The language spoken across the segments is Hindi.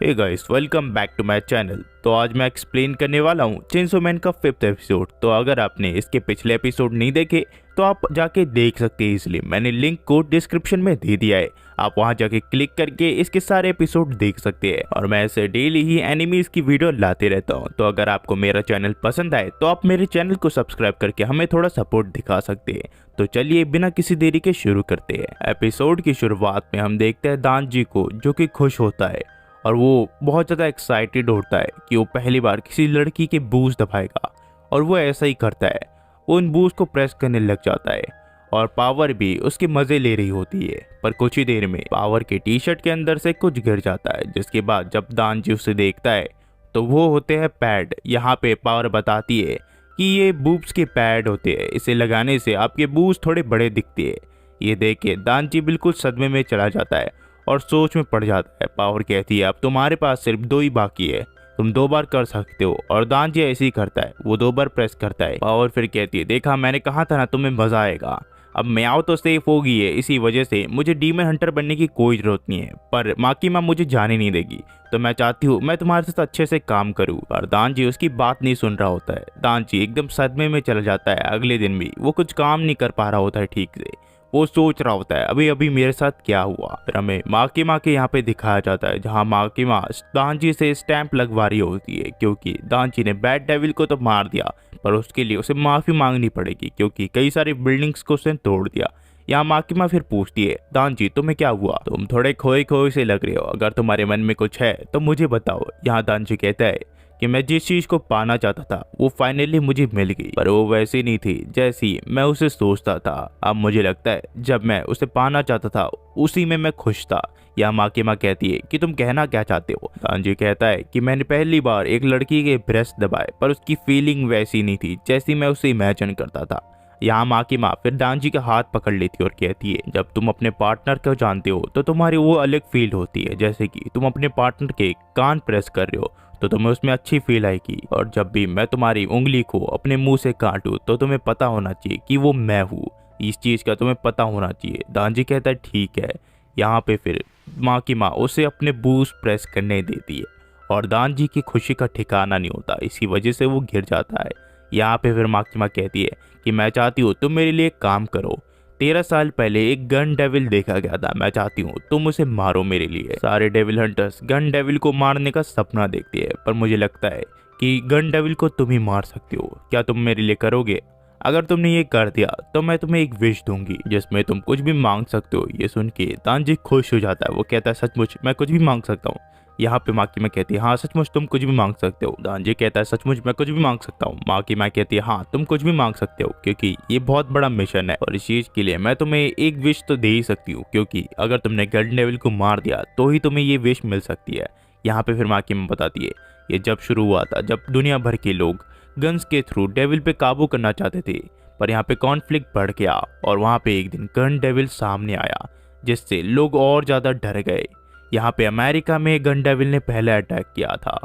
Hey guys, welcome back to my channel. तो आज मैं एक्सप्लेन करने वाला हूँ चेनसो मैन का 5th एपिसोड। तो अगर आपने इसके पिछले एपिसोड नहीं देखे तो आप जाके देख सकते हैं, इसलिए मैंने लिंक को डिस्क्रिप्शन में दे दिया है। आप वहां जाके क्लिक करके इसके सारे एपिसोड देख सकते हैं। और मैं ऐसे डेली ही एनिमीज की वीडियो लाते रहता हूँ। तो अगर आपको मेरा चैनल पसंद आए तो आप मेरे चैनल को सब्सक्राइब करके हमें थोड़ा सपोर्ट दिखा सकते हैं। तो चलिए बिना किसी देरी के शुरू करते हैं। एपिसोड की शुरुआत में हम देखते हैं दानजी को, जो कि खुश होता है और वो बहुत ज़्यादा एक्साइटेड होता है कि वो पहली बार किसी लड़की के बूज दबाएगा। और वो ऐसा ही करता है, वो उन बूज को प्रेस करने लग जाता है और पावर भी उसके मज़े ले रही होती है। पर कुछ ही देर में पावर के टी शर्ट के अंदर से कुछ गिर जाता है, जिसके बाद जब दानजी उसे देखता है तो वो होते हैं पैड। यहाँ पे पावर बताती है कि ये बूब्स के पैड होते हैं, इसे लगाने से आपके बूज थोड़े बड़े दिखते हैं। ये देख के दानजी बिल्कुल सदमे में चला जाता है और सोच में पड़ जाता है। पावर कहती है अब तुम्हारे पास सिर्फ 2 ही बाकी है, तुम 2 बार कर सकते हो। और दानजी ऐसे ही करता है, वो 2 बार प्रेस करता है। पावर फिर कहती है देखा, मैंने कहा था ना तुम्हें मजा आएगा। अब म्याओ तो सेफ हो गई है, इसी वजह से मुझे डीमन हंटर बनने की कोई जरूरत नहीं है। पर माकीमा मुझे जाने नहीं देगी, तो मैं चाहती हूँ मैं तुम्हारे साथ अच्छे से काम करूँ। और दानजी उसकी बात नहीं सुन रहा होता है। दानजी एकदम सदमे में चला जाता है। अगले दिन भी वो कुछ काम नहीं कर पा रहा होता है ठीक से। वो सोच रहा होता है अभी अभी मेरे साथ क्या हुआ। फिर हमें माकीमा के यहाँ पे दिखाया जाता है, जहाँ माकीमा दानजी से स्टैंप लगवा रही होती है, क्योंकि दानजी ने बैड डेविल को तो मार दिया, पर उसके लिए उसे माफी मांगनी पड़ेगी क्योंकि कई सारी बिल्डिंग्स को उसने तोड़ दिया। यहाँ माकीमा फिर पूछती है दानजी तुम्हें क्या हुआ, तुम थोड़े खोए खोए से लग रहे हो, अगर तुम्हारे मन में कुछ है तो मुझे बताओ। यहाँ दानजी कहता है कि मैं जिस चीज को पाना चाहता था वो फाइनली मुझे मिल गई, पर वो वैसी नहीं थी जैसी मैं उसे सोचता था। अब मुझे लगता है जब मैं उसे पाना चाहता था उसी में मैं खुश था। या माकीमा कहती है कि तुम कहना क्या चाहते हो। दानजी कहता है कि मैंने पहली बार एक लड़की के ब्रेस्ट दबाए, पर उसकी फीलिंग वैसी नहीं थी जैसी मैं उसे इमेजिन करता था। यहाँ माकीमा फिर दानजी का हाथ पकड़ लेती है और कहती है जब तुम अपने पार्टनर को जानते हो तो तुम्हारी वो अलग फील होती है, जैसे कि तुम अपने पार्टनर के कान प्रेस कर रहे हो तो तुम्हें उसमें अच्छी फील आएगी। और जब भी मैं तुम्हारी उंगली को अपने मुंह से काटूं तो तुम्हें पता होना चाहिए कि वो मैं हूँ, इस चीज का तुम्हें पता होना चाहिए। दानजी कहता है ठीक है। यहाँ पे फिर माकीमा उसे अपने बूस्ट प्रेस करने देती है और दानजी की खुशी का ठिकाना नहीं होता, इसी वजह से वो गिर जाता है। यहाँ पे फिर माकीमा कहती है कि मैं चाहती हूँ तुम मेरे लिए काम करो। 13 साल पहले एक गन डेविल देखा गया था, मैं चाहती हूँ तुम उसे मारो मेरे लिए। सारे डेविल हंटर्स गन डेविल को मारने का सपना देखते हैं, पर मुझे लगता है कि गन डेविल को तुम ही मार सकते हो। क्या तुम मेरे लिए करोगे? अगर तुमने ये कर दिया तो मैं तुम्हें एक विश दूंगी जिसमें तुम कुछ भी मांग सकते हो। ये सुन के दानजी खुश हो जाता है, वो कहता है सचमुच मैं कुछ भी मांग सकता हूँ। यहाँ पे माकीमा कहती है हाँ सचमुच तुम कुछ भी मांग सकते हो। दानजी कहता है सचमुच मैं कुछ भी मांग सकता हूँ। माकीमा कहती है हाँ तुम कुछ भी मांग सकते हो, क्योंकि ये बहुत बड़ा मिशन है और इस चीज के लिए मैं तुम्हें एक विश तो दे ही सकती हूँ, क्योंकि अगर तुमने गन डेविल को मार दिया तो ही तुम्हें ये विश मिल सकती है। यहाँ पे फिर माकीमा बताती है ये जब शुरू हुआ था, जब दुनिया भर के लोग गन्स के थ्रू डेविल पे काबू करना चाहते थे, पर यहाँ पे कॉन्फ्लिक्ट बढ़ गया और वहाँ पे एक दिन गन डेविल सामने आया, जिससे लोग और ज्यादा डर गए। यहाँ पे अमेरिका में गन डेविल ने पहला अटैक किया था,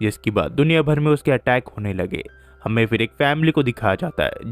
जिसके बाद दुनिया भर में उसके अटैक होने लगे। हमें फिर एक फैमिली को दिखाया जाता है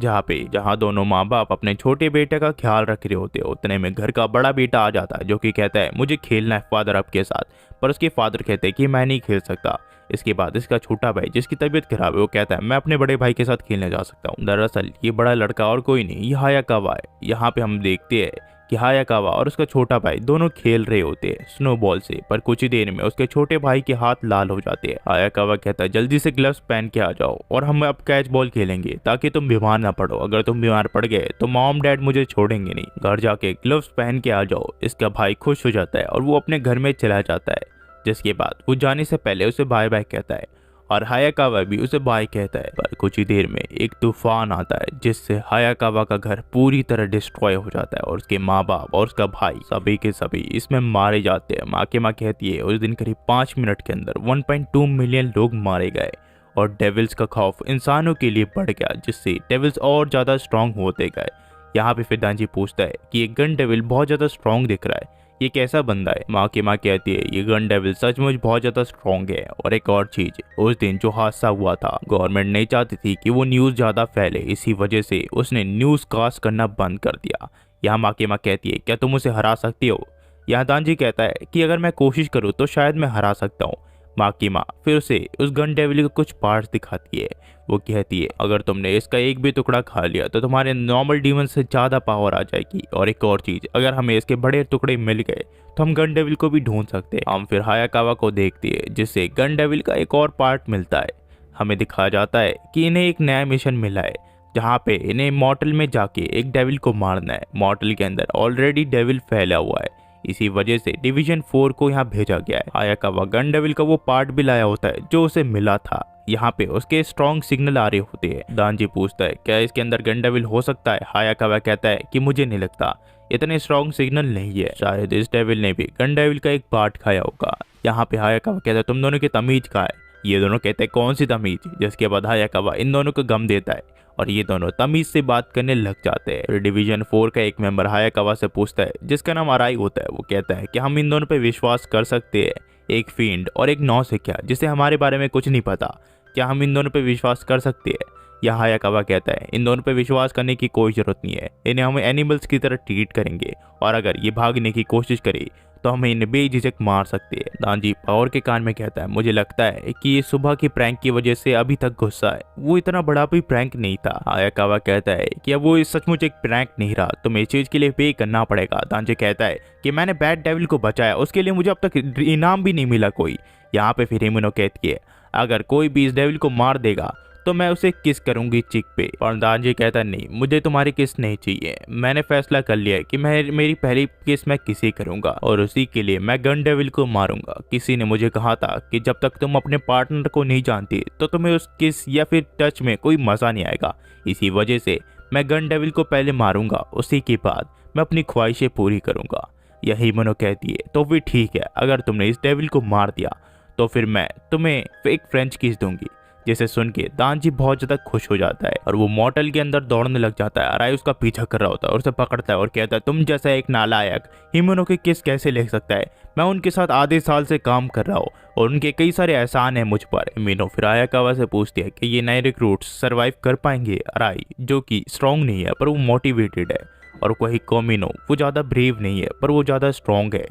जहाँ दोनों माँ बाप अपने छोटे बेटे का ख्याल रख रहे होते हैं। उतने में घर का बड़ा बेटा आ जाता है, जो कि कहता है मुझे खेलना है फादर आपके साथ, पर उसके फादर कहते हैं कि मैं नहीं खेल सकता। इसके बाद इसका छोटा भाई, जिसकी तबीयत खराब है, वो कहता है मैं अपने बड़े भाई के साथ खेलने जा सकता हूँ। दरअसल ये बड़ा लड़का और कोई नहीं, ये हायाकावा है। यहाँ पे हम देखते हैं कि हायाकावा और उसका छोटा भाई दोनों खेल रहे होते हैं स्नोबॉल से, पर कुछ ही देर में उसके छोटे भाई के हाथ लाल हो जाते हैं। हायाकावा कहता है जल्दी से ग्लव्स पहन के आ जाओ और हम अब कैच बॉल खेलेंगे ताकि तुम बीमार ना पड़ो। अगर तुम बीमार पड़ गए तो मॉम डैड मुझे छोड़ेंगे नहीं, घर जाके ग्लव्स पहन के आ जाओ। इसका भाई खुश हो जाता है और वो अपने घर में चला जाता है, जिसके बाद वो जाने से पहले उसे बाय बाय कहता है और हायाकावा भी उसे बाय कहता है। पर कुछ ही देर में एक तूफान आता है, जिससे हायाकावा का घर पूरी तरह डिस्ट्रॉय हो जाता है और उसके माँ बाप और उसका भाई सभी के सभी इसमें मारे जाते हैं। माकीमा कहती है उस दिन करीब 5 मिनट के अंदर 1.2 मिलियन लोग मारे गए और डेविल्स का खौफ इंसानों के लिए बढ़ गया, जिससे डेविल्स और ज्यादा स्ट्रांग होते गए। यहाँ पे फिर दानजी पूछता है कि ये गन डेविल बहुत ज्यादा स्ट्रांग दिख रहा है, ये कैसा बंदा है? माकीमा कहती है ये गन डेविल सचमुच बहुत ज्यादा स्ट्रांग है। और एक और चीज, उस दिन जो हादसा हुआ था, गवर्नमेंट नहीं चाहती थी कि वो न्यूज ज्यादा फैले, इसी वजह से उसने न्यूज कास्ट करना बंद कर दिया। यहाँ माकीमा कहती है क्या तुम उसे हरा सकती हो? यहाँ दानजी कहता है कि अगर मैं कोशिश करूँ तो शायद मैं हरा सकता हूँ। माँ की माँ फिर उसे उस गन डेविल के कुछ पार्ट्स दिखाती है। वो कहती है अगर तुमने इसका एक भी टुकड़ा खा लिया तो तुम्हारे नॉर्मल डीमन से ज़्यादा पावर आ जाएगी। और एक और चीज़, अगर हमें इसके बड़े टुकड़े मिल गए तो हम गन डेविल को भी ढूंढ सकते हैं। हम फिर हायाकावा को देखती है जिससे गन डेविल का एक और पार्ट मिलता है। हमें दिखाया जाता है कि इन्हें एक नया मिशन मिला है जहाँ पे इन्हें मॉर्टल में जाके एक डेविल को मारना है। मॉर्टल के अंदर ऑलरेडी डेविल फैला हुआ है, इसी वजह से डिवीजन 4 को यहाँ भेजा गया है। हायाकावा गन डेविल का वो पार्ट भी लाया होता है जो उसे मिला था। यहाँ पे उसके स्ट्रॉन्ग सिग्नल आ रहे होते हैं। दांजी पूछता है क्या इसके अंदर गन डेविल हो सकता है। हायाकावा कहता है कि मुझे नहीं लगता, इतने स्ट्रॉन्ग सिग्नल नहीं है, शायद इस डेविल ने भी गन डेविल का एक पार्ट खाया होगा। यहाँ पे हायाकावा कहता है तुम दोनों की तमीज कहाँ है। ये दोनों कहते हैं कौन सी तमीज, जिसके बाद हायाकावा इन दोनों को गम देता है और ये दोनों तमीज से बात करने लग जाते हैं। डिवीजन 4 का एक मेंबर हायाकावा से पूछता है जिसका नाम अराई होता है। वो कहता है कि हम इन दोनों पे विश्वास कर सकते हैं, एक फील्ड और एक नौसिखिया जिसे हमारे बारे में कुछ नहीं पता, क्या हम इन दोनों पे विश्वास कर सकते हैं। यह हायाकावा कहता है इन दोनों पे विश्वास करने की कोई जरूरत नहीं है, इन्हें हम एनिमल्स की तरह ट्रीट करेंगे और अगर ये भागने की कोशिश करे तो हम इन्हें बेझिझक मार सकते हैं। दांजी पावर के कान में कहता है मुझे लगता है कि ये सुबह की प्रैंक की वजह से अभी तक गुस्सा है, वो इतना बड़ा भी प्रैंक नहीं था। हायाकावा कहता है कि अब वो सचमुच एक प्रैंक नहीं रहा, तुम्हें इस चीज के लिए पे करना पड़ेगा। दांजी कहता है कि मैंने बैड डेविल को बचाया, उसके लिए मुझे अब तक इनाम भी नहीं मिला कोई। यहाँ पे फिर हिमुनो कहती है अगर कोई भी इस डेविल को मार देगा तो मैं उसे किस करूंगी चिक पे। और दांजी कहता नहीं, मुझे तुम्हारी किस नहीं चाहिए, मैंने फैसला कर लिया है कि मेरी पहली किस मैं किसी करूंगा और उसी के लिए मैं गन डेविल को मारूंगा। किसी ने मुझे कहा था कि जब तक तुम अपने पार्टनर को नहीं जानती तो तुम्हें उस किस या फिर टच में कोई मजा नहीं आएगा, इसी वजह से मैं गन डेविल को पहले मारूंगा, उसी के बाद मैं अपनी ख्वाहिशें पूरी करूंगा। यही मनो कहती है तो फिर ठीक है, अगर तुमने इस डेविल को मार दिया तो फिर मैं तुम्हें एक फ्रेंच किस दूंगी। जिसे सुन के दांजी बहुत ज्यादा खुश हो जाता है और वो मॉर्टल के अंदर दौड़ने लग जाता है। अराई उसका पीछा कर रहा होता है और उसे पकड़ता है और कहता है तुम जैसा एक नालायक हिमुनो की किस कैसे ले सकता है, मैं उनके साथ आधे साल से काम कर रहा हूँ और उनके कई सारे एहसान है मुझ पर। हिमुनो फिर हायाकावा से पूछती है कि ये नए रिक्रूट्स सर्वाइव कर पाएंगे। अराई जो कि स्ट्रॉन्ग नहीं है पर वो मोटिवेटेड है और कोई कोमिनो वो ज्यादा ब्रेव नहीं है पर वो ज्यादा स्ट्रॉन्ग है,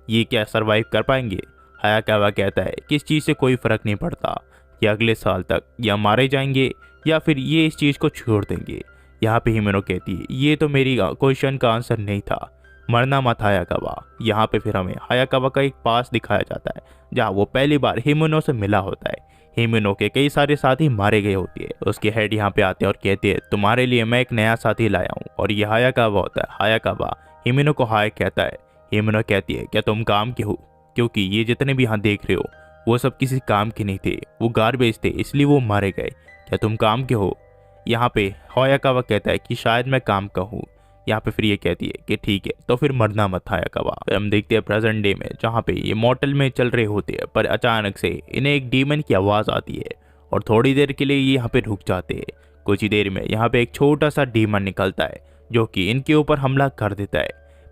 ये क्या सर्वाइव कर पाएंगे। हायाकावा कहता है कि इस चीज से कोई फर्क नहीं पड़ता, ये अगले साल तक या मारे जाएंगे या फिर ये इस चीज़ को छोड़ देंगे। यहाँ पे हिमुनो कहती है ये तो मेरी क्वेश्चन का आंसर नहीं था, मरना मत हायाकावा। यहाँ पे फिर हमें हायाकावा का एक पास दिखाया जाता है जहाँ वो पहली बार हिमुनो से मिला होता है। हिमुनो के कई सारे साथी मारे गए होते हैं। उसके हेड यहाँ पे आते हैं और कहते हैं तुम्हारे लिए मैं एक नया साथी लाया हूँ और ये हायाकावा होता है। हायाकावा हिमुनो को हाय कहता है। हिमुनो कहती है क्या तुम काम के हो, क्योंकि ये जितने भी यहाँ देख रहे हो वो सब किसी काम के नहीं थे, वो गार्बेज थे इसलिए वो मारे गए, क्या तुम काम के हो। यहाँ पे हायाकावा कहता है कि शायद मैं काम का हूँ। यहाँ पे फिर ये कहती है कि ठीक है तो फिर मरना मत हायाकावा। हम देखते हैं प्रेजेंट डे में जहाँ पे ये मॉर्टल में चल रहे होते हैं पर अचानक से इन्हें एक डीमन की आवाज़ आती है और थोड़ी देर के लिए ये यहाँ पे रुक जाते हैं। कुछ ही देर में यहाँ पे एक छोटा सा डीमन निकलता है जो कि इनके ऊपर हमला कर देता है,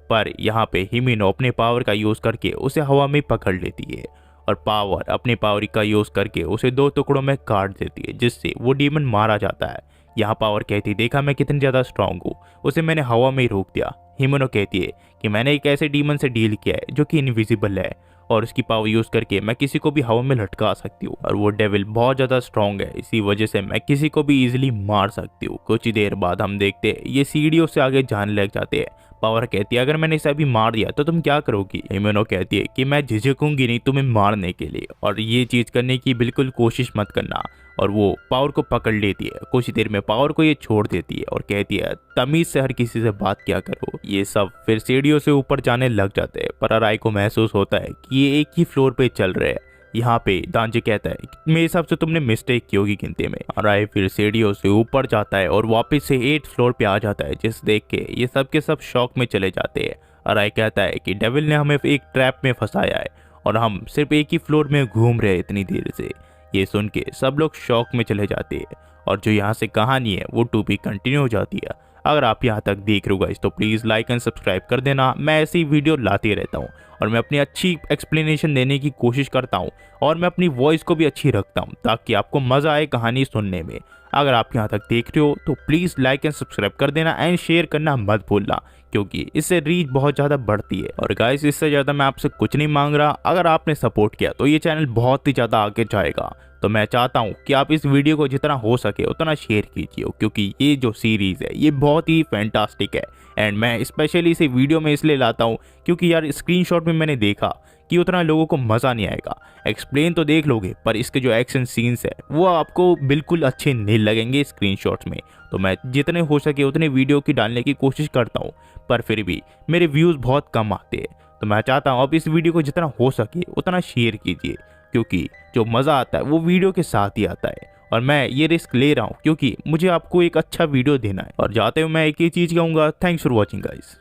पर यहाँ पे हिमुनो अपने पावर का यूज़ करके उसे हवा में पकड़ लेती है और अपने पावर का यूज करके उसे 2 टुकड़ों में काट देती है जिससे वो डीमन मारा जाता है। यहाँ पावर कहती है देखा मैं कितनी ज्यादा स्ट्रांग हूँ, उसे मैंने हवा में ही रोक दिया। हिमुनो कहती है कि मैंने एक ऐसे डीमन से डील किया है जो कि इनविजिबल है और उसकी पावर यूज करके मैं किसी को भी हवा में लटका सकती हूँ और वो डेविल बहुत ज्यादा स्ट्रांग है, इसी वजह से मैं किसी को भी इजिली मार सकती हूँ। कुछ ही देर बाद हम देखते हैं ये सीढ़ियों से आगे जाने लग जाते हैं। पावर कहती है अगर मैंने इसे अभी मार दिया तो तुम क्या करोगी। हिमुनो कहती है कि मैं झिझकूंगी नहीं तुम्हें मारने के लिए और ये चीज करने की बिल्कुल कोशिश मत करना। और वो पावर को पकड़ लेती है। कुछ ही देर में पावर को ये छोड़ देती है और कहती है तमीज से हर किसी से बात किया करो। ये सब फिर सीढ़ियों से ऊपर जाने लग जाते हैं पर अराई को महसूस होता है कि ये एक ही फ्लोर पे चल रहे हैं। यहाँ पे दांजी कहता है मेरे हिसाब से तुमने मिस्टेक की होगी गिनती में। अराई फिर सीढ़ियों से ऊपर जाता है और वापस से 8th फ्लोर पे आ जाता है, जिस देख के ये सब के सब शॉक में चले जाते हैं। अराई कहता है कि डेविल ने हमें एक ट्रैप में फंसाया है और हम सिर्फ एक ही फ्लोर में घूम रहे हैं इतनी देर से। ये सुन के सब लोग शॉक में चले जाते हैं और जो यहाँ से कहानी है वो टू बी कंटिन्यू हो जाती है। अगर आप यहाँ तक देख रहे हो गाइस तो प्लीज़ लाइक एंड सब्सक्राइब कर देना। मैं ऐसी वीडियो लाते रहता हूँ और मैं अपनी अच्छी एक्सप्लेनेशन देने की कोशिश करता हूँ और मैं अपनी वॉइस को भी अच्छी रखता हूँ ताकि आपको मज़ा आए कहानी सुनने में। अगर आप यहाँ तक देख रहे हो तो प्लीज़ लाइक एंड सब्सक्राइब कर देना एंड शेयर करना मत भूलना, क्योंकि इससे रीच बहुत ज़्यादा बढ़ती है। और गाइस इससे ज़्यादा मैं आपसे कुछ नहीं मांग रहा, अगर आपने सपोर्ट किया तो ये चैनल बहुत ही ज़्यादा आगे जाएगा। तो मैं चाहता हूँ कि आप इस वीडियो को जितना हो सके उतना शेयर कीजिए, क्योंकि ये जो सीरीज़ है ये बहुत ही फैंटास्टिक है। एंड मैं स्पेशली इसे वीडियो में इसलिए लाता हूँ क्योंकि यार स्क्रीनशॉट में मैंने देखा कि उतना लोगों को मज़ा नहीं आएगा। एक्सप्लेन तो देख लोगे पर इसके जो एक्शन सीन्स है वो आपको बिल्कुल अच्छे नहीं लगेंगे स्क्रीनशॉट्स में। तो मैं जितने हो सके उतने वीडियो की डालने की कोशिश करता हूँ, पर फिर भी मेरे व्यूज़ बहुत कम आते हैं। तो मैं चाहता हूँ आप इस वीडियो को जितना हो सके उतना शेयर कीजिए, क्योंकि जो मज़ा आता है वो वीडियो के साथ ही आता है। और मैं ये रिस्क ले रहा हूँ क्योंकि मुझे आपको एक अच्छा वीडियो देना है। और जाते हुए मैं एक ही चीज़ कहूँगा, थैंक्स फॉर वॉचिंग गाइस।